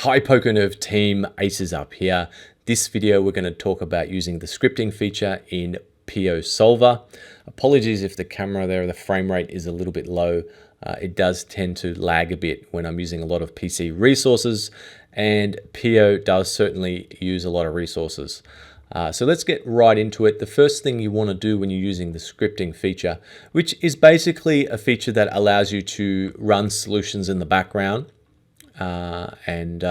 Hi Pokernerve team, Acesup here. This video we're going to talk about using the scripting feature in PioSOLVER. Apologies if the camera there, the frame rate is a little bit low. It does tend to lag a bit when I'm using a lot of PC resources, and Pio does certainly use a lot of resources. So let's get right into it. The first thing you want to do when you're using the scripting feature, which is basically a feature that allows you to run solutions in the background, and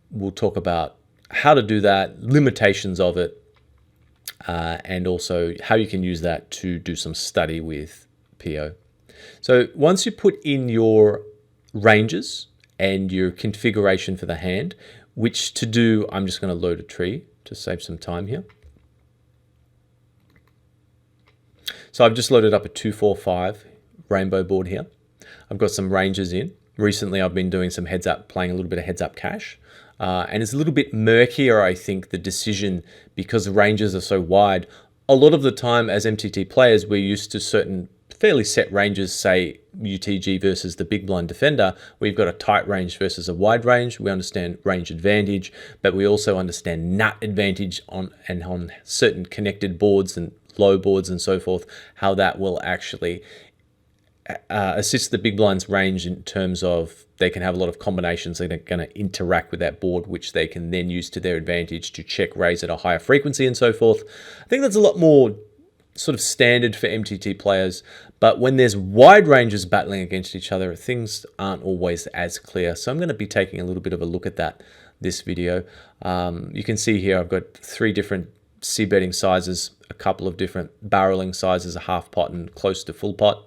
we'll talk about how to do that, limitations of it, and also how you can use that to do some study with Pio. So once you put in your ranges and your configuration for the hand, which to do, I'm just going to load a tree to save some time here. So I've just loaded up a 2-4-5 rainbow board here. I've got some ranges in. Recently, I've been doing some heads up, playing a little bit of heads up cash. And it's a little bit murkier, I think, the decision, because the ranges are so wide. A lot of the time as MTT players, we're used to certain fairly set ranges, say UTG versus the big blind defender. We've got a tight range versus a wide range. We understand range advantage, but we also understand nut advantage on certain connected boards and low boards and so forth, how that will actually assist the big blind's range in terms of they can have a lot of combinations that are going to interact with that board, which they can then use to their advantage to check raise at a higher frequency and so forth. I think that's a lot more sort of standard for MTT players, but when there's wide ranges battling against each other, things aren't always as clear. So I'm going to be taking a little bit of a look at that this video. You can see here I've got 3 different C betting sizes, a couple of different barreling sizes, a half pot and close to full pot.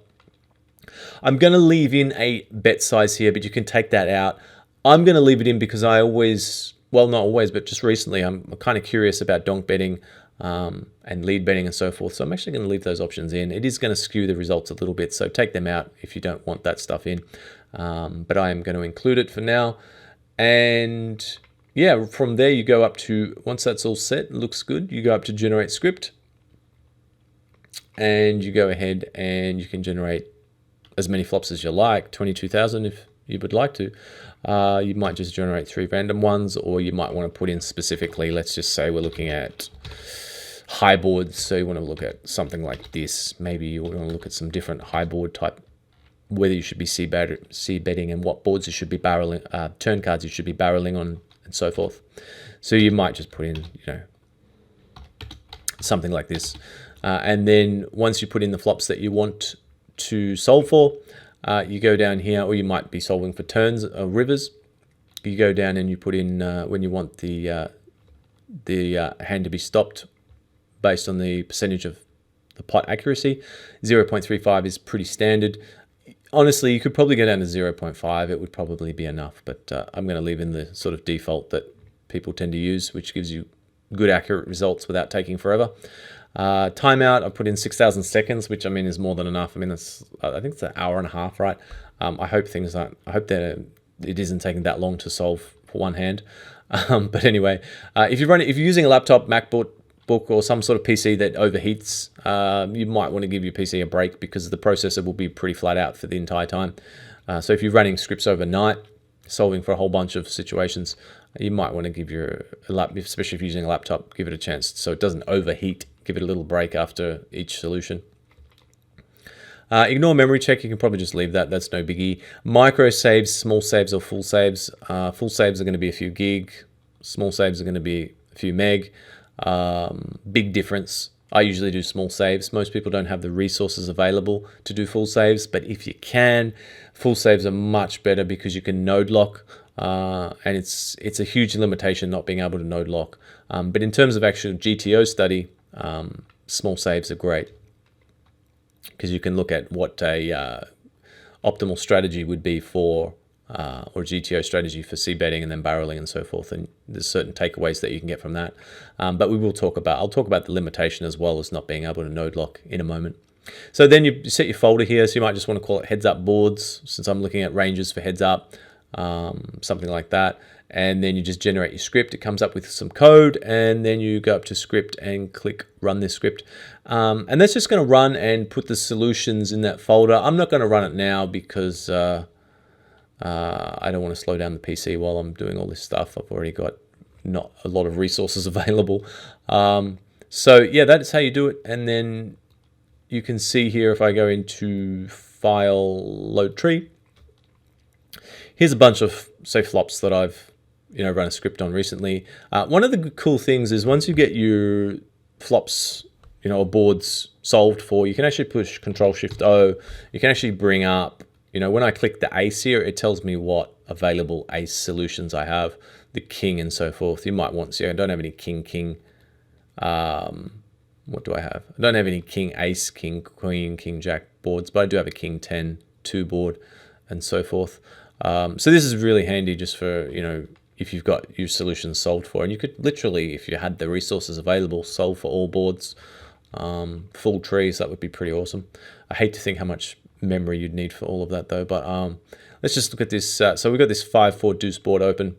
I'm going to leave in a bet size here, but you can take that out. I'm going to leave it in because I always, well, not always, but just recently, I'm kind of curious about donk betting and lead betting and so forth. So I'm actually going to leave those options in. It is going to skew the results a little bit, so take them out if you don't want that stuff in. But I am going to include it for now. And yeah, from there you go up to, once that's all set, looks good, you go up to generate script. And you go ahead and you can generate as many flops as you like, 22,000 if you would like to. You might just generate 3 random ones, or you might want to put in specifically, let's just say we're looking at high boards, so you want to look at something like this. Maybe you want to look at some different high board type, whether you should be C betting and what boards you should be barreling, turn cards you should be barreling on, and so forth. So you might just put in, you know, something like this. And then once you put in the flops that you want to solve for, you go down here, or you might be solving for turns or rivers. You go down and you put in when you want the hand to be stopped based on the percentage of the pot accuracy. 0.35 is pretty standard. Honestly, you could probably go down to 0.5. It would probably be enough, but I'm going to leave in the sort of default that people tend to use, which gives you good accurate results without taking forever. Timeout, I put in 6,000 seconds, which I mean is more than enough. I mean, I think it's an hour and a half, right? I hope that it isn't taking that long to solve for one hand. But anyway, if you're using a laptop, MacBook, or some sort of PC that overheats, you might want to give your PC a break because the processor will be pretty flat out for the entire time. So if you're running scripts overnight, solving for a whole bunch of situations, you might want to give your laptop, especially if you're using a laptop, give it a chance so it doesn't overheat. Give it a little break after each solution. Ignore memory check. You can probably just leave that. That's no biggie. Micro saves, small saves or full saves. Full saves are going to be a few gig. Small saves are going to be a few meg. Big difference. I usually do small saves. Most people don't have the resources available to do full saves, but if you can, full saves are much better because you can node lock. And it's a huge limitation not being able to node lock. But in terms of actual GTO study, small saves are great because you can look at what a optimal strategy would be for, or GTO strategy for C betting and then barreling and so forth. And there's certain takeaways that you can get from that. But I'll talk about the limitation as well as not being able to node lock in a moment. So then you set your folder here. So you might just want to call it heads up boards, since I'm looking at ranges for heads up, something like that. And then you just generate your script. It comes up with some code, and then you go up to script and click run this script. And that's just going to run and put the solutions in that folder. I'm not going to run it now because I don't want to slow down the PC while I'm doing all this stuff. I've already got not a lot of resources available. So yeah, that's how you do it. And then you can see here, if I go into File, Load Tree, here's a bunch of, say, flops that I've run a script on recently. One of the cool things is once you get your flops, or boards solved for, you can actually push Control-Shift-O. You can actually bring up, when I click the ace here, it tells me what available ace solutions I have, the king and so forth. You might want to see, I don't have any king. What do I have? I don't have any king, ace, king, queen, king, jack boards, but I do have a king 10, 2 board and so forth. So this is really handy just for, if you've got your solutions solved for, and you could literally, if you had the resources available, solve for all boards, full trees. That would be pretty awesome. I hate to think how much memory you'd need for all of that though, but let's just look at this. So we've got this 5-4 deuce board open.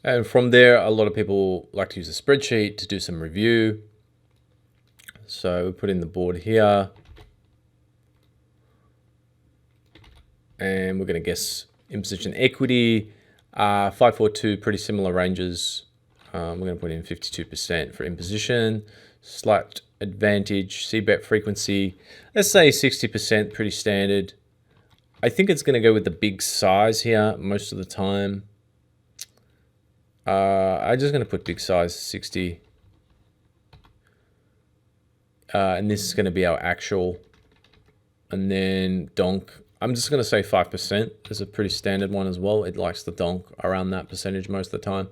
And from there, a lot of people like to use a spreadsheet to do some review. So we put in the board here. And we're going to guess imposition equity. 5-4-2, pretty similar ranges. We're going to put in 52% for imposition. Slight advantage, c-bet frequency. Let's say 60%, pretty standard. I think it's going to go with the big size here most of the time. I'm just going to put big size 60. And this is going to be our actual. And then donk, I'm just going to say 5%. There's a pretty standard one as well. It likes the donk around that percentage most of the time.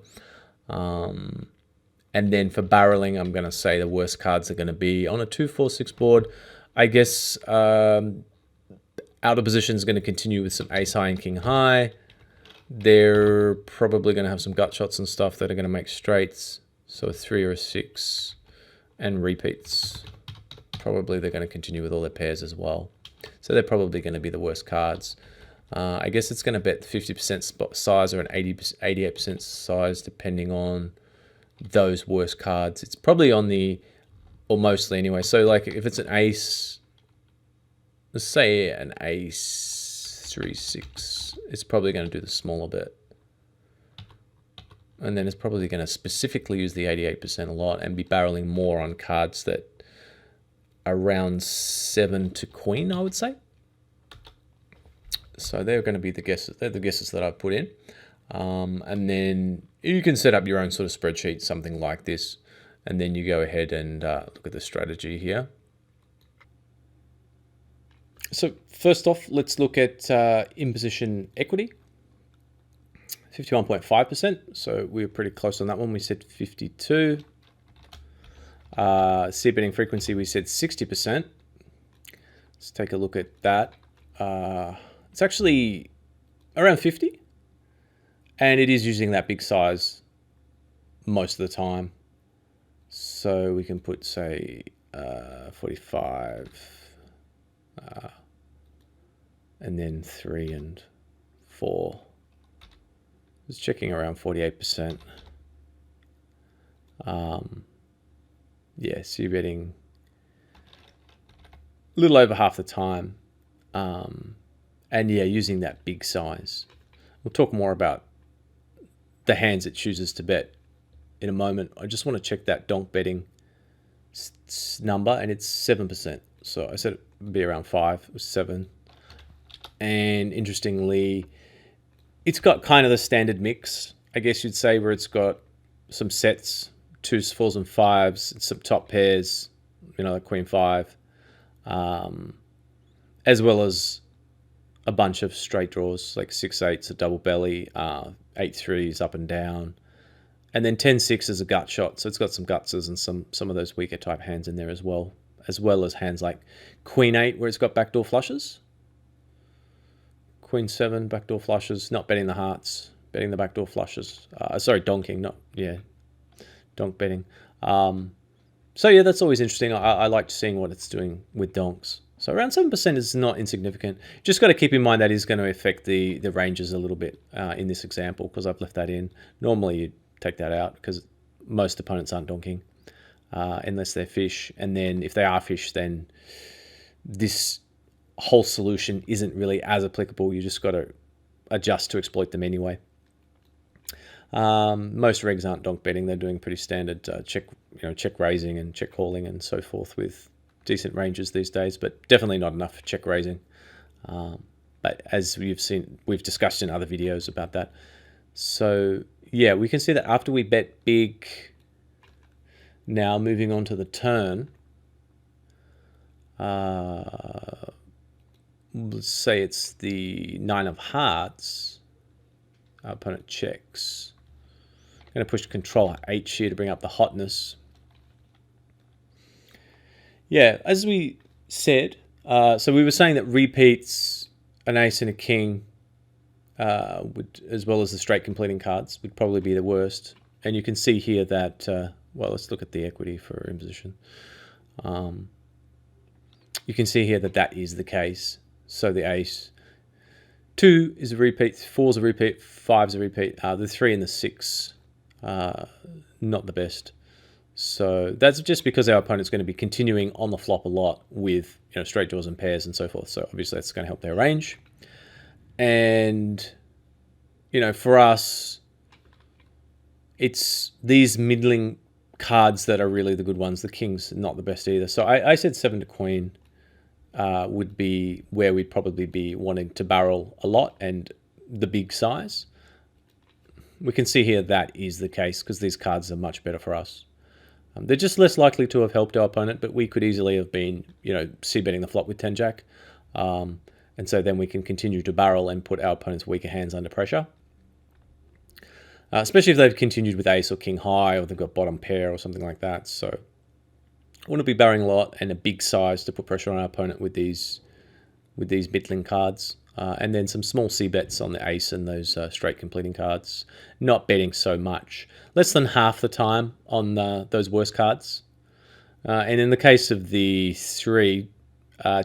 And then for barreling, I'm going to say the worst cards are going to be on a 2-4-6 board. I guess out of position is going to continue with some ace high and king high. They're probably going to have some gut shots and stuff that are going to make straights. So a 3 or a 6 and repeats. Probably they're going to continue with all their pairs as well. So they're probably going to be the worst cards. I guess it's going to bet 50% size or an 88% size depending on those worst cards. It's probably on the, or mostly anyway. So like if it's an ace, let's say an ace 3-6, it's probably going to do the smaller bit. And then it's probably going to specifically use the 88% a lot and be barreling more on cards that around 7 to queen, I would say. So they're going to be the guesses. They're the guesses that I've put in. And then you can set up your own sort of spreadsheet, something like this. And then you go ahead and look at the strategy here. So first off, let's look at imposition equity. 51.5%. So we were pretty close on that one. We said 52. Seed betting frequency, we said 60%. Let's take a look at that. It's actually around 50. And it is using that big size most of the time. So we can put, say, 45, and then 3 and 4. It's checking around 48%. Yeah, so you're betting a little over half the time. And yeah, using that big size. We'll talk more about the hands it chooses to bet in a moment. I just want to check that donk betting number, and it's 7%. So I said it would be around 5, it was 7. And interestingly, it's got kind of the standard mix, I guess you'd say, where it's got some sets, 2s, 4s, and 5s, and some top pairs, like Queen 5, as well as a bunch of straight draws, like 6-8s, a double belly, 8-3s up and down, and then 10-6 is a gut shot. So it's got some gutses and some of those weaker type hands in there as well as hands like Queen 8, where it's got backdoor flushes. Queen 7, backdoor flushes, not betting the hearts, betting the backdoor flushes. Sorry, donking, donk betting. So yeah, that's always interesting. I like seeing what it's doing with donks. So around 7% is not insignificant. Just got to keep in mind that is going to affect the ranges a little bit in this example, because I've left that in. Normally you'd take that out because most opponents aren't donking unless they're fish. And then if they are fish, then this whole solution isn't really as applicable. You just got to adjust to exploit them anyway. Most regs aren't donk betting; they're doing pretty standard check raising and check calling and so forth with decent ranges these days, but definitely not enough for check raising. But as we've discussed in other videos about that. So yeah, we can see that after we bet big, now moving on to the turn, let's say it's the 9 of hearts, our opponent checks. I'm going to push Control H here to bring up the hotness. Yeah, as we said, so we were saying that repeats, an ace and a king, would, as well as the straight completing cards, would probably be the worst. And you can see here that, well, let's look at the equity for imposition. You can see here that that is the case. So the ace, 2 is a repeat, 4 is a repeat, 5 is a repeat. The 3 and the 6, not the best. So that's just because our opponent's going to be continuing on the flop a lot with straight draws and pairs and so forth. So obviously that's going to help their range. And for us, it's these middling cards that are really the good ones. The king's not the best either. So I said 7 to queen would be where we'd probably be wanting to barrel a lot and the big size. We can see here that is the case because these cards are much better for us. They're just less likely to have helped our opponent, but we could easily have been, c-betting the flop with 10-jack. And so then we can continue to barrel and put our opponent's weaker hands under pressure. Especially if they've continued with ace or king high, or they've got bottom pair or something like that. So I want to be barreling a lot and a big size to put pressure on our opponent with these middling cards. And then some small c-bets on the ace and those straight completing cards. Not betting so much. Less than half the time on those worst cards. And in the case of the 3,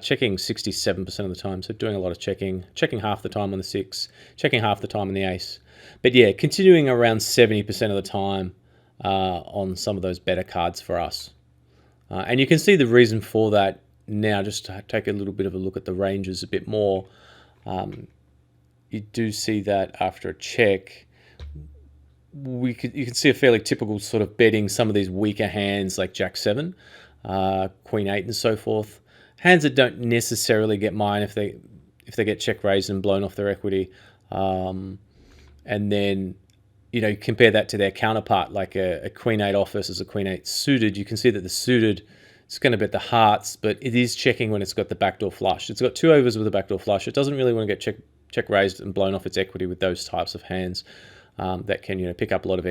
checking 67% of the time. So doing a lot of checking. Checking half the time on the 6. Checking half the time on the ace. But yeah, continuing around 70% of the time on some of those better cards for us. And you can see the reason for that now. Just to take a little bit of a look at the ranges a bit more. You do see that after a check, you can see a fairly typical sort of betting some of these weaker hands like Jack 7, Queen 8 and so forth. Hands that don't necessarily get mine if they get check raised and blown off their equity. And then, compare that to their counterpart, like a Queen 8 off versus a Queen 8 suited. You can see that the suited, it's going to bet the hearts, but it is checking when it's got the backdoor flush. It's got 2 overs with a backdoor flush. It doesn't really want to get check raised and blown off its equity with those types of hands that can pick up a lot of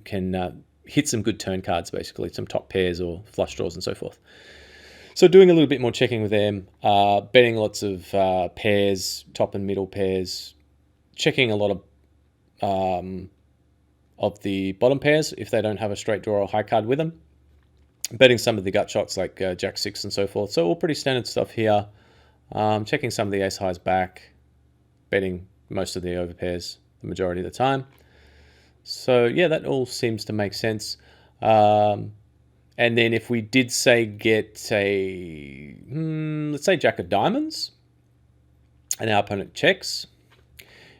can hit some good turn cards, basically some top pairs or flush draws and so forth. So doing a little bit more checking with them, betting lots of pairs, top and middle pairs, checking a lot of the bottom pairs if they don't have a straight draw or high card with them. Betting some of the gut shots like Jack 6 and so forth. So all pretty standard stuff here. Checking some of the ace highs back. Betting most of the overpairs the majority of the time. So yeah, that all seems to make sense. And then if we did say get let's say Jack of diamonds, and our opponent checks,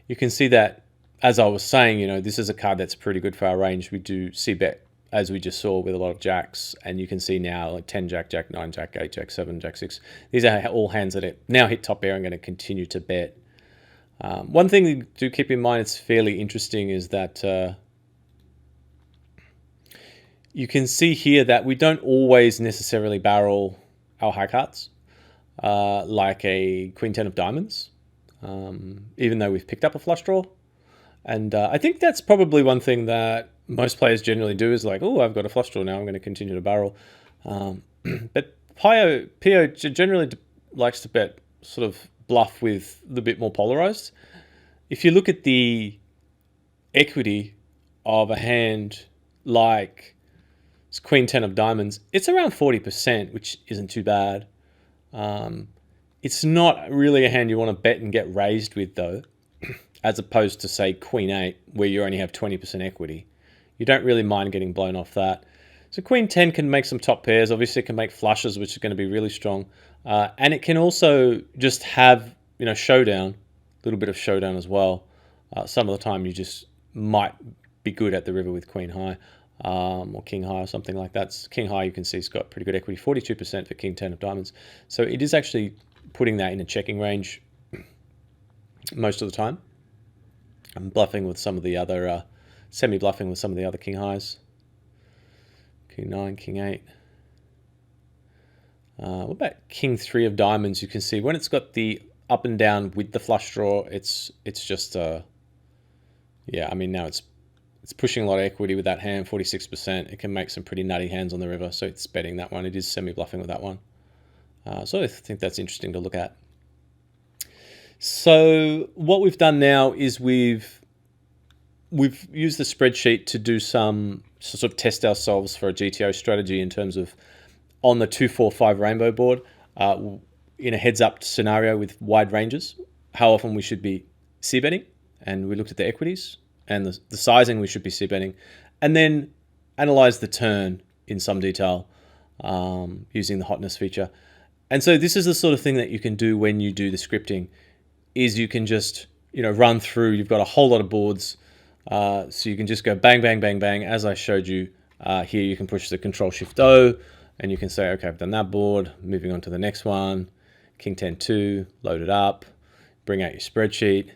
you can see that, as I was saying, this is a card that's pretty good for our range. We do c-bet, as we just saw, with a lot of jacks, and you can see now like 10 jack, jack 9, jack 8, jack 7, jack 6. These are all hands that now hit top pair and going to continue to bet. One thing to do keep in mind, it's fairly interesting, is that you can see here that we don't always necessarily barrel our high cards, like a Queen 10 of diamonds, even though we've picked up a flush draw. And I think that's probably one thing that most players generally do, is like, oh, I've got a flush draw now, I'm going to continue to barrel. But Pio generally likes to bet sort of bluff with a bit more polarized. If you look at the equity of a hand like Queen 10 of diamonds, it's around 40%, which isn't too bad. It's not really a hand you want to bet and get raised with, though, as opposed to, say, Queen 8, where you only have 20% equity. You don't really mind getting blown off that. So Queen 10 can make some top pairs. Obviously, it can make flushes, which is going to be really strong. And it can also just have, showdown little bit of showdown as well. Some of the time you just might be good at the river with queen high or king high or something like that. King high, you can see, has got pretty good equity, 42% for king 10 of diamonds. So it is actually putting that in a checking range most of the time. I'm bluffing with some of the other, semi-bluffing with some of the other king highs. King 9, king 8. What about king 3 of diamonds? You can see when it's got the up and down with the flush draw, it's just, yeah, I mean, now it's pushing a lot of equity with that hand, 46%. It can make some pretty nutty hands on the river, so it's betting that one. It is semi-bluffing with that one. So I think that's interesting to look at. So what we've done now is we've used the spreadsheet to do some sort of test ourselves for a GTO strategy in terms of on the 2-4-5 rainbow board in a heads-up scenario with wide ranges, how often we should be c-betting, and we looked at the equities and the sizing we should be c-betting, and then analyze the turn in some detail using the hotness feature. And so this is the sort of thing that you can do when you do the scripting, is you can just, you know, run through, you've got a whole lot of boards, so you can just go bang, bang, bang, bang. As I showed you here, you can push the Control-Shift-O, and you can say, okay, I've done that board, moving on to the next one, King 10-2, load it up, bring out your spreadsheet,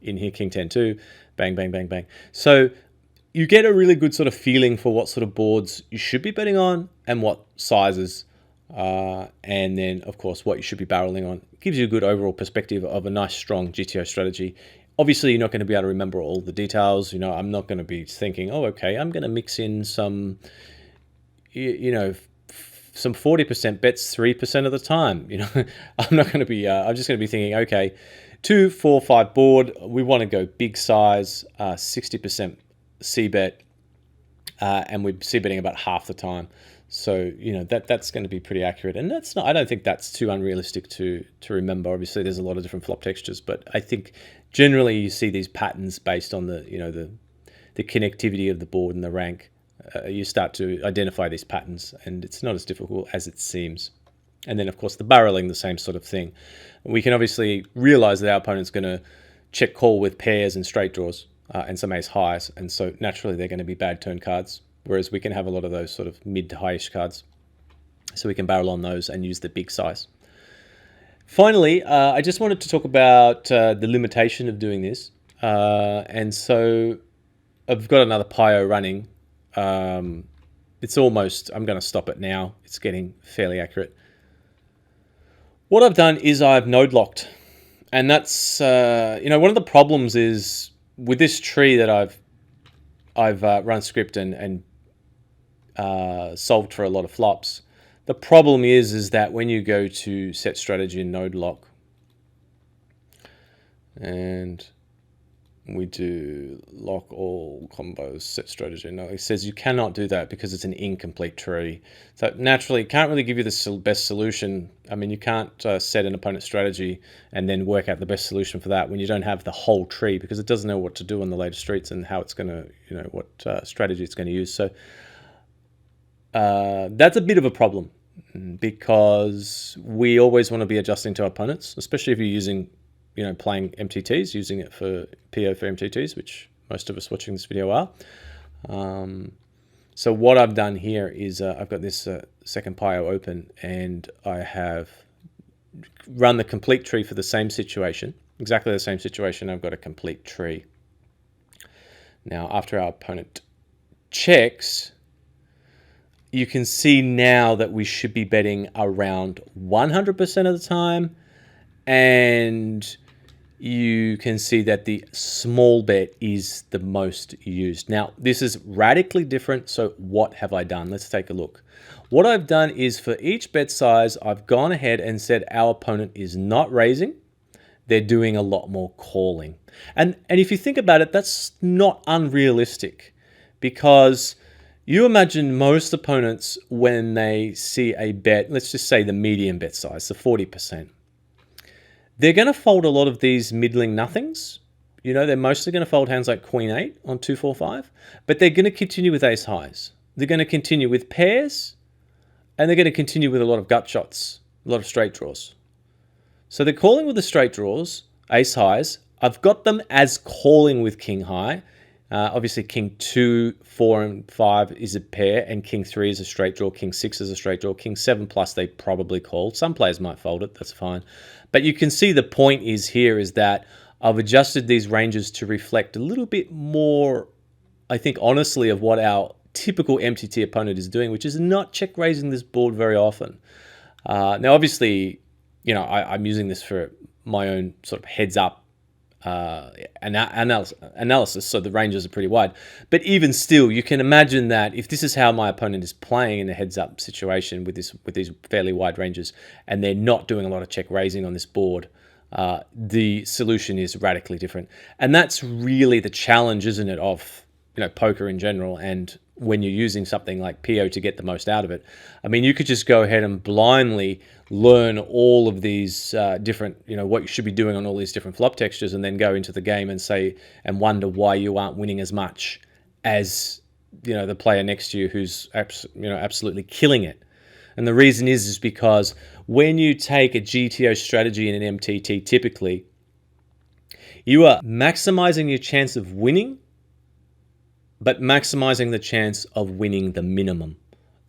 in here, King 10-2, bang, bang, bang, bang. So you get a really good sort of feeling for what sort of boards you should be betting on and what sizes, and then, of course, what you should be barreling on. It gives you a good overall perspective of a nice, strong GTO strategy. Obviously, you're not going to be able to remember all the details. You know, I'm not going to be thinking, oh, okay, I'm going to mix in some, you know, some 40% bets 3% of the time. You know, I'm not going to be, I'm just going to be thinking, okay, 2, 4, 5 board, we want to go big size, 60% c-bet, and we're c-betting about half the time. So, you know, that's going to be pretty accurate. And that's not, I don't think that's too unrealistic to remember. Obviously, there's a lot of different flop textures, but I think generally you see these patterns based on the, you know, the connectivity of the board and the rank. You start to identify these patterns, and it's not as difficult as it seems. And then, of course, the barreling, the same sort of thing. We can obviously realize that our opponent's going to check call with pairs and straight draws and some ace highs, and so naturally they're going to be bad turn cards, whereas we can have a lot of those sort of mid to highish cards. So we can barrel on those and use the big size. Finally, I just wanted to talk about the limitation of doing this. And so I've got another Pio running. It's almost, I'm going to stop it now. It's getting fairly accurate. What I've done is I've node locked. And that's, you know, one of the problems is with this tree that I've run script and solved for a lot of flops. The problem is that when you go to set strategy and node lock, and we do lock all combos, set strategy. No, it says you cannot do that because it's an incomplete tree. So naturally, it can't really give you the best solution. I mean, you can't set an opponent's strategy and then work out the best solution for that when you don't have the whole tree, because it doesn't know what to do on the later streets and how it's going to, you know, what strategy it's going to use. So that's a bit of a problem because we always want to be adjusting to our opponents, especially if you're using, you know, playing MTTs, using it for PO for MTTs, which most of us watching this video are. So what I've done here is I've got this second Pio open, and I have run the complete tree for the same situation, exactly the same situation. I've got a complete tree. Now, after our opponent checks, you can see now that we should be betting around 100% of the time, and you can see that the small bet is the most used. Now, this is radically different, so what have I done? Let's take a look. What I've done is for each bet size, I've gone ahead and said our opponent is not raising. They're doing a lot more calling. And if you think about it, that's not unrealistic, because you imagine most opponents, when they see a bet, let's just say the medium bet size, the 40%, they're going to fold a lot of these middling nothings. You know, they're mostly going to fold hands like Queen 8 on 2-4-5, but they're going to continue with ace highs. They're going to continue with pairs, and they're going to continue with a lot of gut shots, a lot of straight draws. So they're calling with the straight draws, ace highs. I've got them as calling with king high. Obviously, king 2, 4, and 5 is a pair, and king 3 is a straight draw, king 6 is a straight draw, king 7 plus they probably call. Some players might fold it, that's fine. But you can see the point is here is that I've adjusted these ranges to reflect a little bit more, I think, honestly, of what our typical MTT opponent is doing, which is not check raising this board very often. Now, obviously, you know, I'm using this for my own sort of heads up analysis, so the ranges are pretty wide. But even still, you can imagine that if this is how my opponent is playing in a heads up situation with these fairly wide ranges, and they're not doing a lot of check raising on this board, the solution is radically different. And that's really the challenge, isn't it, of poker in general, and when you're using something like Pio to get the most out of it. I mean, you could just go ahead and blindly learn all of these different, what you should be doing on all these different flop textures, and then go into the game and wonder why you aren't winning as much as, the player next to you who's, absolutely killing it. And the reason is because when you take a GTO strategy in an MTT, typically, you are maximizing your chance of winning, but maximizing the chance of winning the minimum.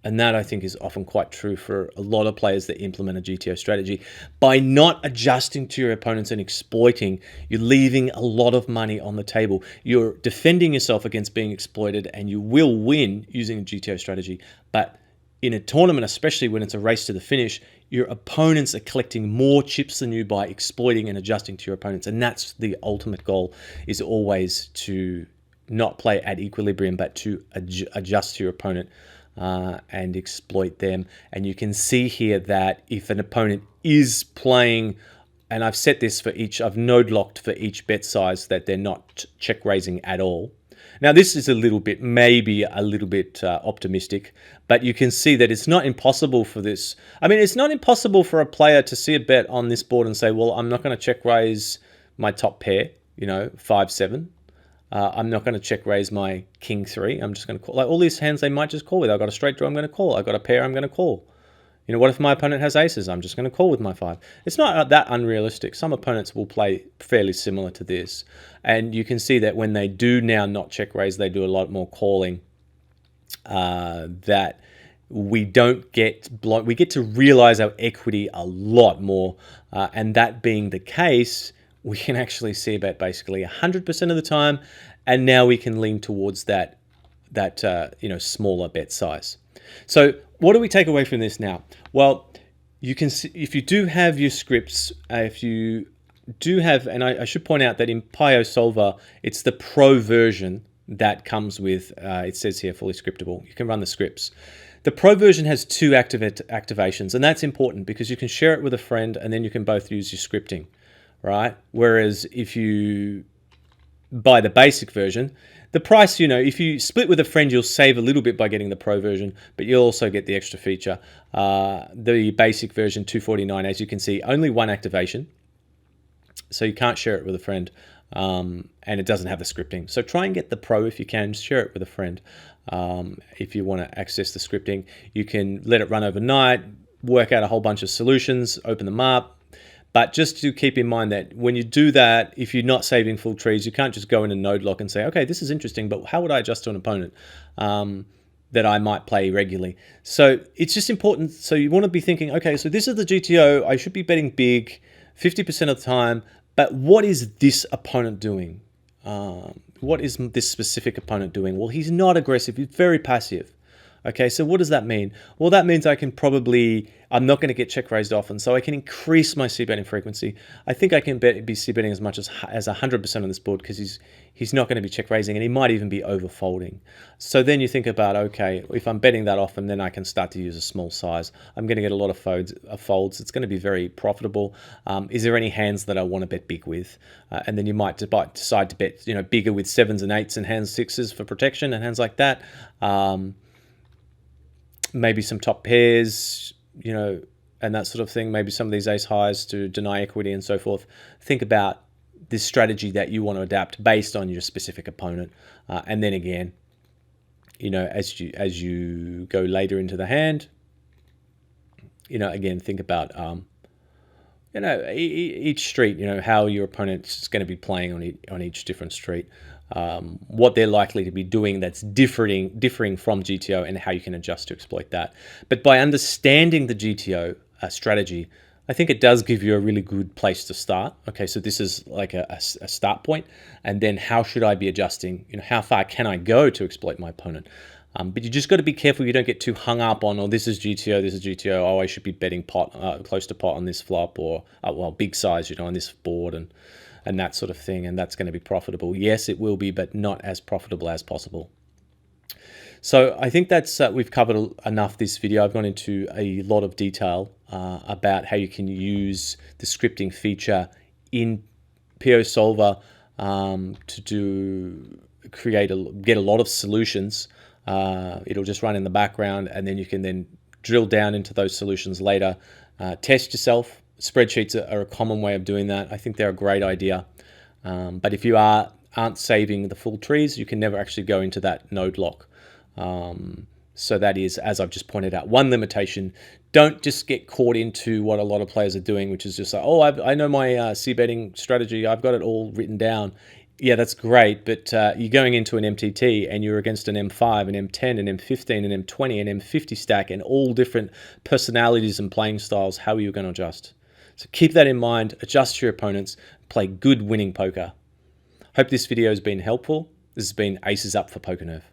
And that, I think, is often quite true for a lot of players that implement a GTO strategy. By not adjusting to your opponents and exploiting, you're leaving a lot of money on the table. You're defending yourself against being exploited, and you will win using a GTO strategy. But in a tournament, especially when it's a race to the finish, your opponents are collecting more chips than you by exploiting and adjusting to your opponents. And that's the ultimate goal, is always to not play at equilibrium, but to adjust to your opponent and exploit them. And you can see here that if an opponent is playing, and I've set this for each, I've node locked for each bet size that they're not check raising at all. Now, this is maybe a little bit optimistic, but you can see that it's not impossible for this. I mean, it's not impossible for a player to see a bet on this board and say, well, I'm not going to check raise my top pair, 5-7. I'm not going to check raise my king 3. I'm just going to call. Like all these hands, they might just call with. I've got a straight draw, I'm going to call. I've got a pair, I'm going to call. What if my opponent has aces? I'm just going to call with my 5. It's not that unrealistic. Some opponents will play fairly similar to this. And you can see that when they do now not check raise, they do a lot more calling. That we don't get we get to realize our equity a lot more. And that being the case, we can actually see about basically 100% of the time, and now we can lean towards that smaller bet size. So what do we take away from this now? Well, you can see if you do have your scripts, if you do have, and I should point out that in PioSOLVER, it's the pro version that comes with, it says here, fully scriptable. You can run the scripts. The pro version has 2 activations, and that's important because you can share it with a friend, and then you can both use your scripting. Right? Whereas if you buy the basic version, the price, if you split with a friend, you'll save a little bit by getting the pro version, but you'll also get the extra feature. The basic version, $249, as you can see, only 1 activation. So you can't share it with a friend, and it doesn't have the scripting. So try and get the pro if you can, share it with a friend. If you want to access the scripting, you can let it run overnight, work out a whole bunch of solutions, open them up. But just to keep in mind that when you do that, if you're not saving full trees, you can't just go in a node lock and say, okay, this is interesting, but how would I adjust to an opponent that I might play regularly? So it's just important. So you want to be thinking, okay, so this is the GTO. I should be betting big 50% of the time, but what is this opponent doing? What is this specific opponent doing? Well, he's not aggressive. He's very passive. Okay, so what does that mean? Well, that means I'm not going to get check raised often, so I can increase my c-betting frequency. I think I can be c-betting as much as 100% on this board because he's not going to be check raising, and he might even be over folding. So then you think about, okay, if I'm betting that often, then I can start to use a small size. I'm going to get a lot of folds. It's going to be very profitable. Is there any hands that I want to bet big with? And then you might decide to bet bigger with 7s and 8s and hands 6s for protection and hands like that. Maybe some top pairs, and that sort of thing. Maybe some of these ace highs to deny equity and so forth. Think about this strategy that you want to adapt based on your specific opponent. And then again, as you go later into the hand, again, think about, each street, how your opponent's going to be playing on each different street, what they're likely to be doing that's differing from GTO, and how you can adjust to exploit that. But by understanding the GTO strategy, I think it does give you a really good place to start. Okay, so this is like a start point, and then how should I be adjusting? How far can I go to exploit my opponent? But you just got to be careful you don't get too hung up on, oh, this is GTO, this is GTO. Oh, I should be betting pot, close to pot on this flop, or well, big size, on this board, and that sort of thing. And that's going to be profitable. Yes, it will be, but not as profitable as possible. So I think that's we've covered enough this video. I've gone into a lot of detail about how you can use the scripting feature in PioSOLVER to get a lot of solutions. It'll just run in the background, and then you can then drill down into those solutions later. Test yourself. Spreadsheets are a common way of doing that. I think they're a great idea. But if you aren't saving the full trees, you can never actually go into that node lock. So that is, as I've just pointed out, one limitation. Don't just get caught into what a lot of players are doing, which is just like, oh, I know my c-betting strategy. I've got it all written down. Yeah, that's great, but you're going into an MTT and you're against an M5, an M10, an M15, an M20, an M50 stack, and all different personalities and playing styles. How are you going to adjust? So keep that in mind, adjust to your opponents, play good winning poker. Hope this video has been helpful. This has been Acesup for PokerNerve.